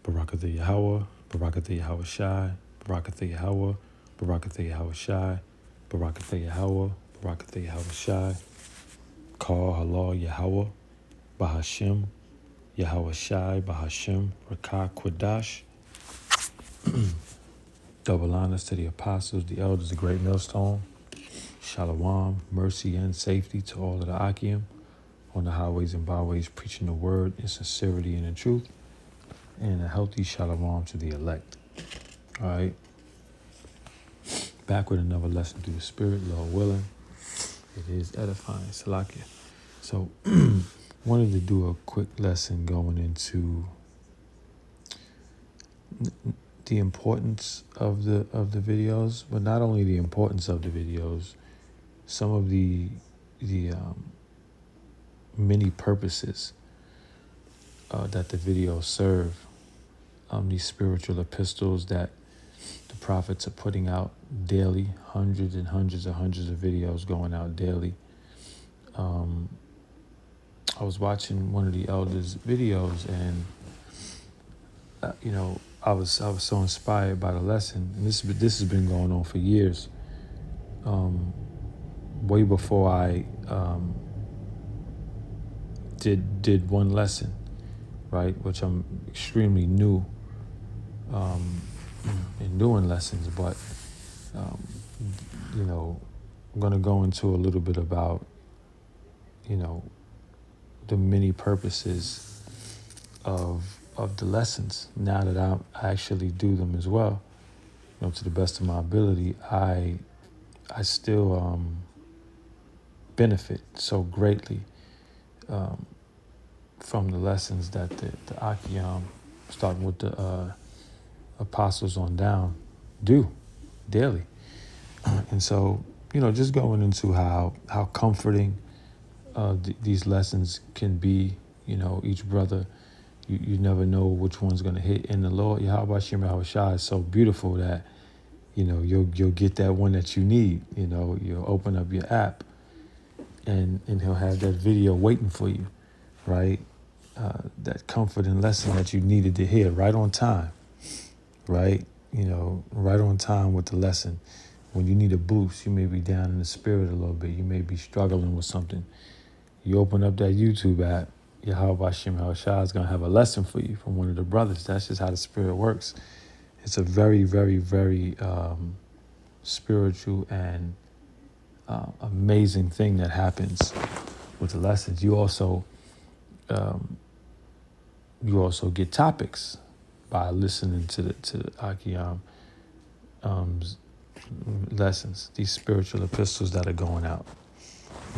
Barakatha Yahweh, Barakatha Yahweh Shai, Barakatha Yahweh, Barakatha Yahweh Shai, Barakatha Yahweh, Barakatha Yahweh Shai, Kal Halal Yahweh, Bahashim, Yahweh Shai, Bahashim, Rakah Quadash. Double honors to the apostles, the elders, the great millstone. Shalom, mercy and safety to all of the Akim on the highways and byways, preaching the word in sincerity and in truth, and a healthy shalom to the elect. All right, back with another lesson through the Spirit, Lord willing. It is edifying, Salakia. So, wanted to do a quick lesson going into the importance of the videos, but not only the importance of the videos, some of the many purposes that the videos serve. These spiritual epistles that the prophets are putting out daily, hundreds and hundreds of videos going out daily. I was watching one of the elders' videos, and I was so inspired by the lesson. And this has been going on for years. Way before I did one lesson, right, which I'm extremely new in doing lessons, but I'm going to go into a little bit about the many purposes of the lessons. Now that I actually do them as well, to the best of my ability, I still benefit so greatly from the lessons that the Akim, starting with the apostles on down, do daily. And so, just going into how comforting these lessons can be. Each brother, you never know which one's going to hit. In the Lord, Yahweh Shem Yahweh Shai is so beautiful that, you'll get that one that you need. You'll open up your app and he'll have that video waiting for you, right? That comforting lesson that you needed to hear right on time, right? Right on time with the lesson. When you need a boost, you may be down in the spirit a little bit. You may be struggling with something. You open up that YouTube app, Yahweh Shem Yahweh Shai is going to have a lesson for you from one of the brothers. That's just how the spirit works. It's a very, very, very spiritual and amazing thing that happens with the lessons. You also get topics by listening to the Akim lessons, these spiritual epistles that are going out.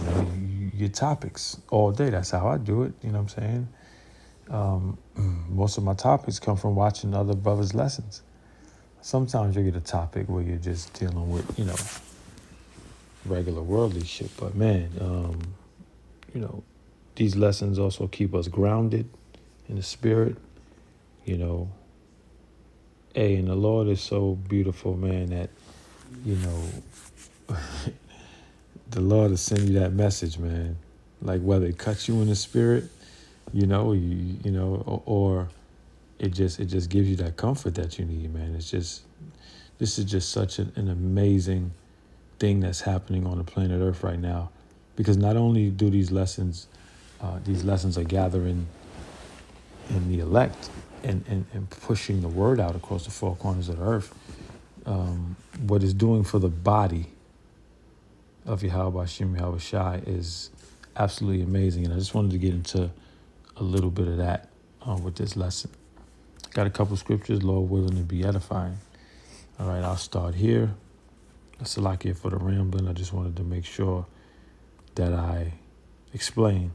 You get topics all day. That's how I do it. You know what I'm saying? Most of my topics come from watching other brothers' lessons. Sometimes you get a topic where you're just dealing with, regular worldly shit. But man, these lessons also keep us grounded in the spirit. And the Lord is so beautiful, man, that, the Lord will send you that message, man. Like whether it cuts you in the spirit, or it just gives you that comfort that you need, man. This is just such an amazing thing that's happening on the planet Earth right now, because not only do these lessons are gathering in the elect and pushing the word out across the four corners of the earth. What it's doing for the body of Yahweh Shem Yahweh Shai is absolutely amazing. And I just wanted to get into a little bit of that with this lesson. Got a couple scriptures, Lord willing, to be edifying. All right, I'll start here. Salakia for the rambling. I just wanted to make sure that I explain,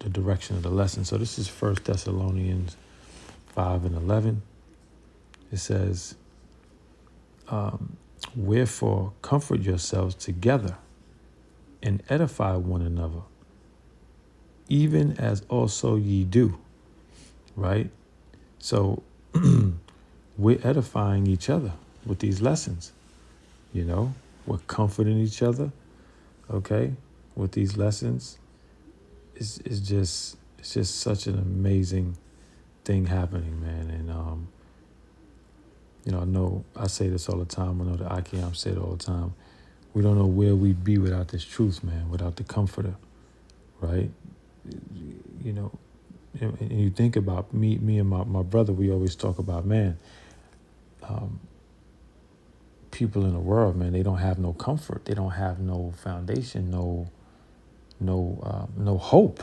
the direction of the lesson. So this is 1 Thessalonians 5:11. It says, wherefore comfort yourselves together and edify one another, even as also ye do. Right? So we're edifying each other with these lessons. We're comforting each other, okay, with these lessons. It's just such an amazing thing happening, man. And I know I say this all the time. I know the Akiam say it all the time. We don't know where we'd be without this truth, man, without the comforter, right? You know, and you think about me and my brother, we always talk about, man, people in the world, man, they don't have no comfort. They don't have no foundation, no hope,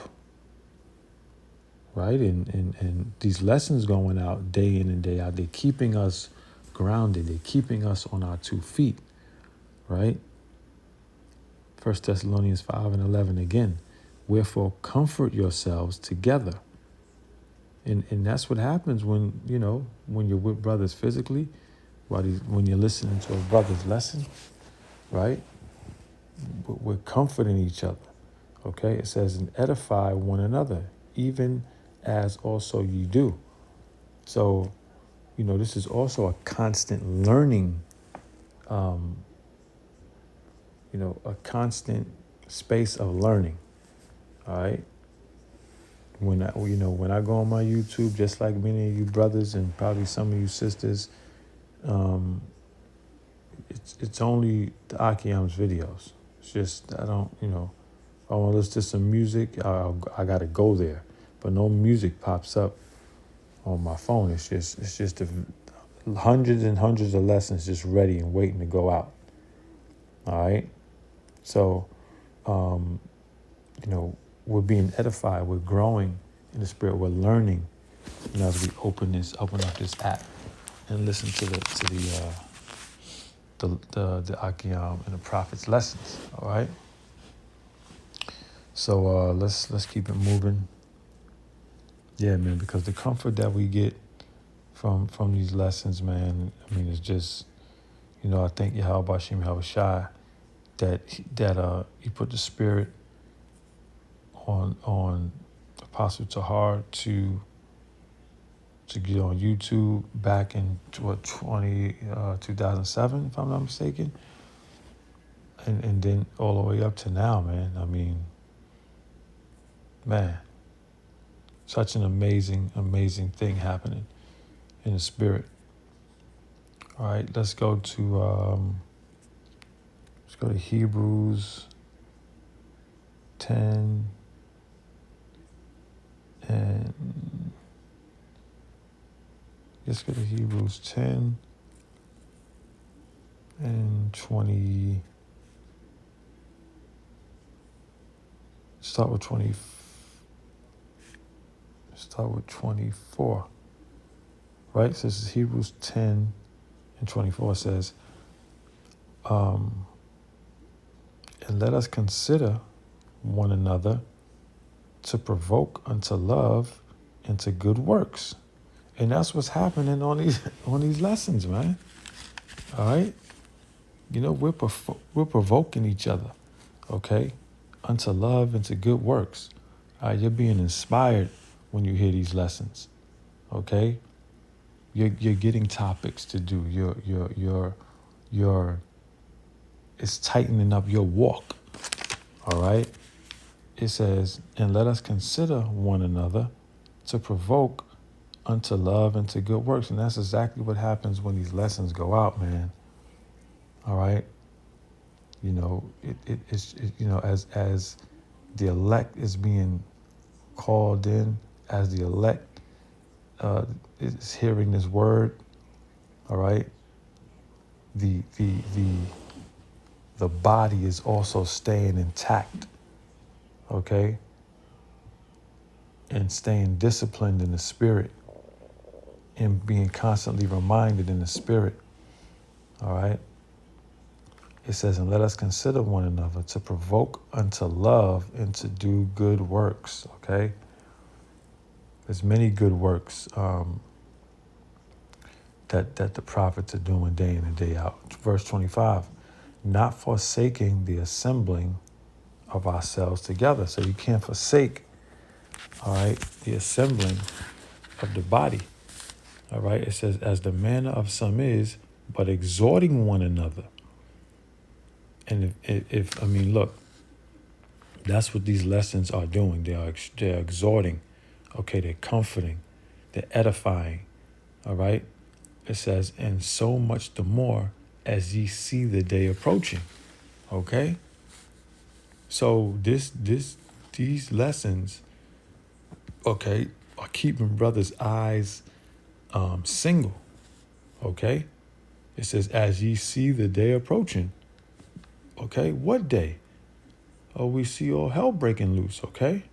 right? And these lessons going out day in and day out, they're keeping us grounded. They're keeping us on our 2 feet, right? 1 Thessalonians 5:11 again. Wherefore, comfort yourselves together. And that's what happens when you're with brothers physically, when you're listening to a brother's lesson, right? We're comforting each other, okay? It says, and edify one another, even as also you do. So, this is also a constant learning, a constant space of learning, all right? When I go on my YouTube, just like many of you brothers and probably some of you sisters, it's only the Akiam's videos. It's just, I don't, if I want to listen to some music, I got to go there. But no music pops up on my phone. It's just hundreds and hundreds of lessons just ready and waiting to go out. All right? So, we're being edified. We're growing in the spirit. We're learning, as we open up this app and listen to the Akiam and the Prophet's lessons. All right. So let's keep it moving. Yeah, man. Because the comfort that we get from these lessons, man. I mean, it's just, I thank Yahweh Shem Yahushai that he put the spirit on Apostle Tahar to get on YouTube back in 2007, if I'm not mistaken, and then all the way up to now, man. I mean, man, such an amazing thing happening in the spirit. All right, let's go to Hebrews 10 and let's go to Hebrews 10 and 20. Start with 24. Right? So this is Hebrews 10 and 24 says, and let us consider one another to provoke unto love and to good works. And that's what's happening on these lessons, man. All right? We're provoking each other, okay? Unto love and to good works. All right, you're being inspired when you hear these lessons, okay? You're getting topics to do. It's tightening up your walk, all right? It says, and let us consider one another to provoke unto love and to good works. And that's exactly what happens when these lessons go out, man. All right? It's as the elect is being called in, as the elect is hearing this word, all right? The body is also staying intact, okay? And staying disciplined in the spirit and being constantly reminded in the spirit, all right? It says, and let us consider one another to provoke unto love and to do good works, okay? There's many good works that the prophets are doing day in and day out. Verse 25, not forsaking the assembling of ourselves together. So you can't forsake, all right, the assembling of the body, all right? It says, as the manner of some is, but exhorting one another. And if look, that's what these lessons are doing. They're exhorting, okay? They're comforting, the edifying. All right. It says, and so much the more as ye see the day approaching. Okay. So these lessons, okay, are keeping brothers' eyes single. Okay. It says, as ye see the day approaching. Okay. What day? Oh, we see all hell breaking loose. Okay.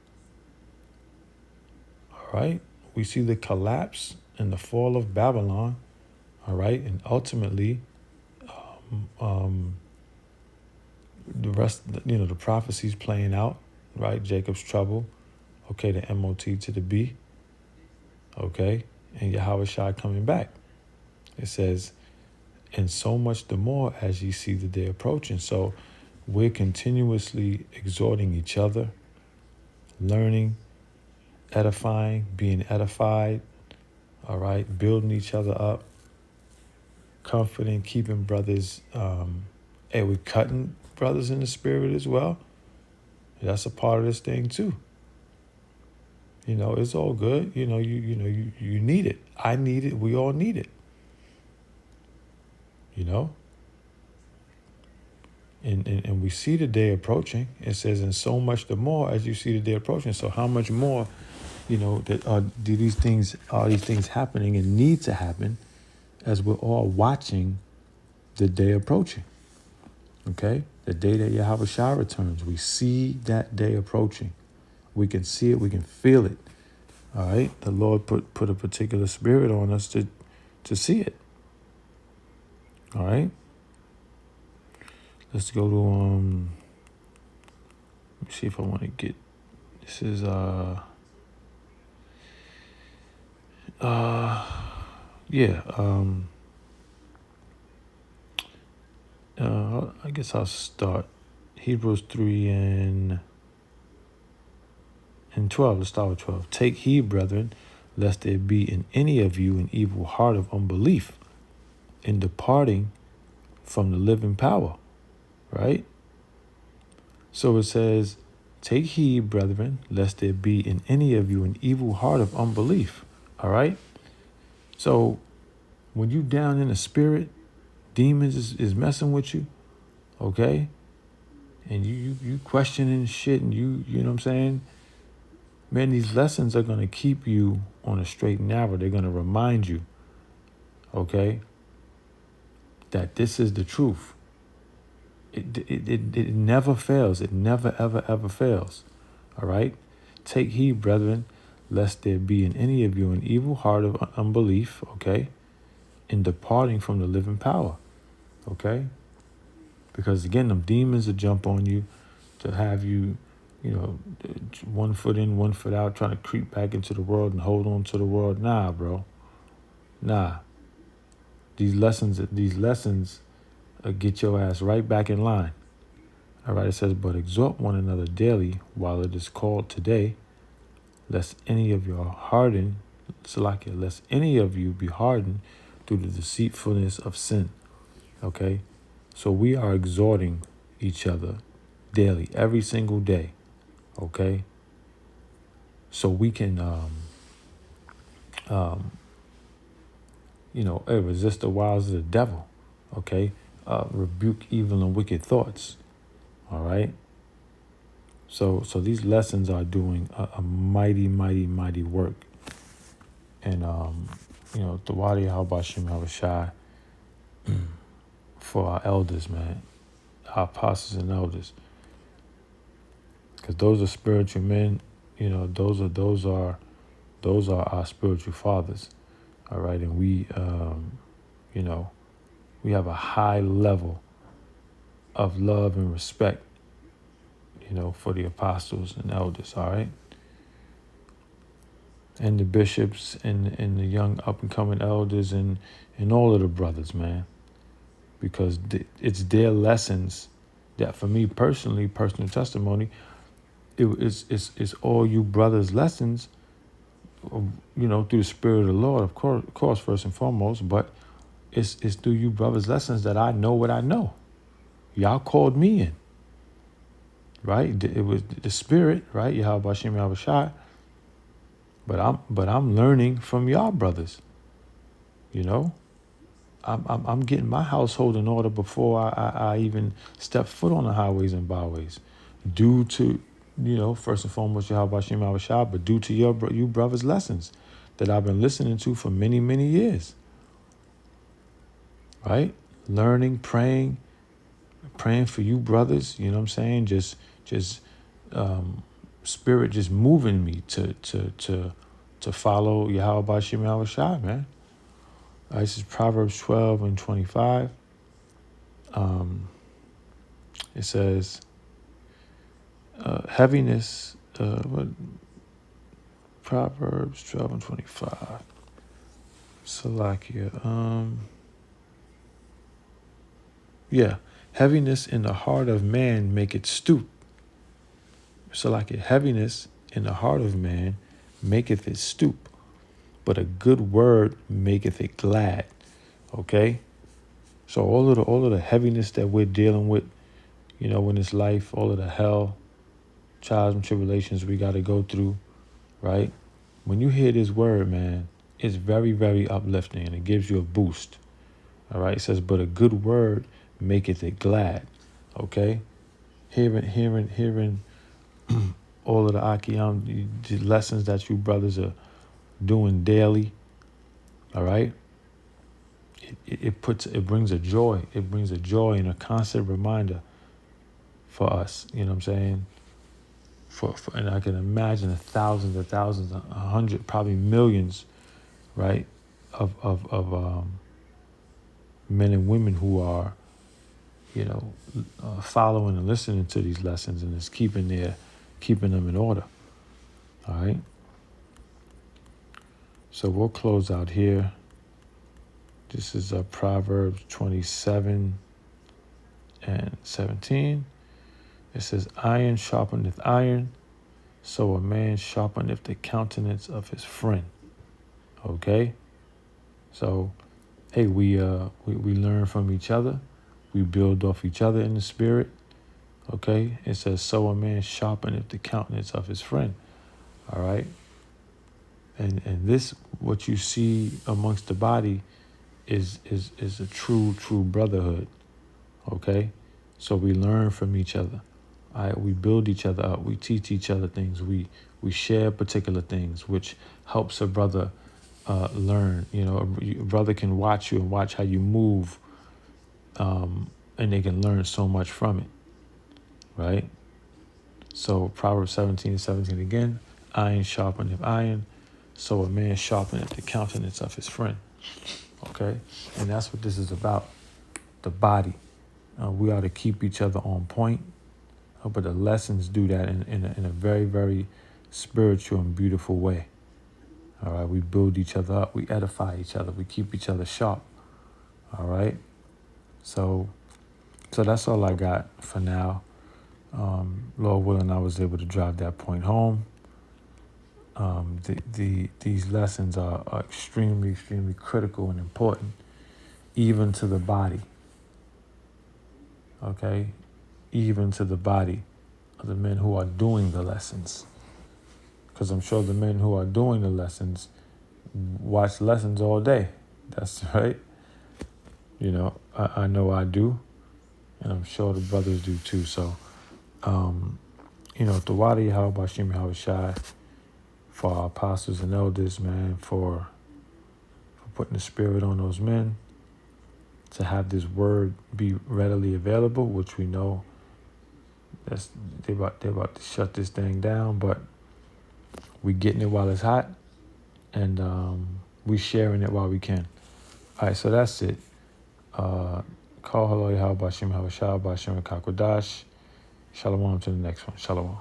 All right. We see the collapse and the fall of Babylon. All right. And ultimately, the rest, the prophecies playing out, right? Jacob's trouble. Okay. The MOT to the B. Okay. And Yahweh Shai coming back. It says, and so much the more as ye see the day approaching. So we're continuously exhorting each other, learning, edifying, being edified, all right, building each other up, comforting, keeping brothers, and we're cutting brothers in the spirit as well. That's a part of this thing too. It's all good. You need it. I need it. We all need it. And we see the day approaching. It says, and so much the more as you see the day approaching. So how much more, that are these things happening and need to happen as we're all watching the day approaching. Okay? The day that Yahweh Shai returns. We see that day approaching. We can see it. We can feel it. All right? The Lord put a particular spirit on us to see it. All right? Let's go to, let me see if I want to get, this is, I guess I'll start Hebrews 3 and 12. Let's start with 12. Take heed, brethren, lest there be in any of you an evil heart of unbelief in departing from the living power. Right? So it says, take heed, brethren, lest there be in any of you an evil heart of unbelief. All right? So when you down in the spirit, demons is messing with you, okay? And you questioning shit and you know what I'm saying? Man, these lessons are going to keep you on a straight and narrow. They're going to remind you, okay, that this is the truth. It never fails. It never, ever, ever fails. All right? Take heed, brethren, lest there be in any of you an evil heart of unbelief, okay, in departing from the living power, okay? Because, again, them demons will jump on you to have you, 1 foot in, 1 foot out, trying to creep back into the world and hold on to the world. Nah, bro. Nah. These lessons get your ass right back in line. All right, it says, but exhort one another daily while it is called today, lest any of you lest any of you be hardened through the deceitfulness of sin. Okay? So we are exhorting each other daily, every single day. Okay? So we can, resist the wiles of the devil. Okay? Rebuke evil and wicked thoughts. All right? So these lessons are doing a mighty, mighty, mighty work. And, Tawadi Halbashim Havashai for our elders, man, our apostles and elders. Because those are spiritual men, those are our spiritual fathers. All right. And we, we have a high level of love and respect, for the apostles and elders. All right. And the bishops and the young up and coming elders and all of the brothers, man, because it's their lessons that, for me personally, personal testimony, it's all you brothers' lessons, through the Spirit of the Lord, of course, first and foremost, but it's through you brothers' lessons that I know what I know. Y'all called me in, right? It was the Spirit, right? Yahweh Bashim Yahweh Shai, But I'm learning from y'all brothers. You know, I'm getting my household in order before I even step foot on the highways and byways, due to, first and foremost, Yahweh Shem Shah, but due to you brothers' lessons that I've been listening to for many, many years, right? Learning, praying for you brothers, you know what I'm saying? Just spirit just moving me to follow Yahweh Shem Shah, man. All right, this is Proverbs 12 and 25. It says, heaviness, Proverbs 12 and 25. Salakia. Yeah. Heaviness in the heart of man make it stoop. Salakia. Heaviness in the heart of man maketh it stoop, but a good word maketh it glad. Okay? So all of the heaviness that we're dealing with, in this life, all of the hell, trials and tribulations we got to go through, right? When you hear this word, man, it's very, very uplifting and it gives you a boost. All right? It says, but a good word maketh it glad. Okay? Hearing all of the Akiyam, the lessons that you brothers are doing daily, all right? It brings a joy. It brings a joy and a constant reminder for us, you know what I'm saying? And I can imagine thousands, 100, probably millions, right, of men and women who are, following and listening to these lessons, and it's keeping them in order. All right. So we'll close out here. This is Proverbs 27 and 17. It says, iron sharpeneth iron, so a man sharpeneth the countenance of his friend. Okay? So, hey, we learn from each other. We build off each other in the spirit. Okay? It says, so a man sharpeneth the countenance of his friend. All right? And this, what you see amongst the body is a true brotherhood. Okay? So we learn from each other. All right? We build each other up. We teach each other things. We share particular things, which helps a brother learn. A brother can watch you and watch how you move, and they can learn so much from it. Right? So Proverbs 17:17 again, iron sharpeneth iron, so a man sharpeneth the countenance of his friend. Okay? And that's what this is about, the body. We ought to keep each other on point, but the lessons do that in a very, very spiritual and beautiful way. All right? We build each other up. We edify each other. We keep each other sharp. All right? So that's all I got for now. Lord willing, I was able to drive that point home. These lessons are extremely, extremely critical and important, even to the body. Okay? Even to the body of the men who are doing the lessons. Because I'm sure the men who are doing the lessons watch lessons all day. That's right. I know I do. And I'm sure the brothers do too. So, the Wadi Yahweh Shem Yahweh Shai, for our apostles and elders, man, for putting the spirit on those men, to have this word be readily available, which we know they're about to shut this thing down, but we getting it while it's hot, and we sharing it while we can. All right, so that's it. Call hello Yahweh Shem Yahweh Shai, Bashem Kakodash. Shalom to the next one. Shalom.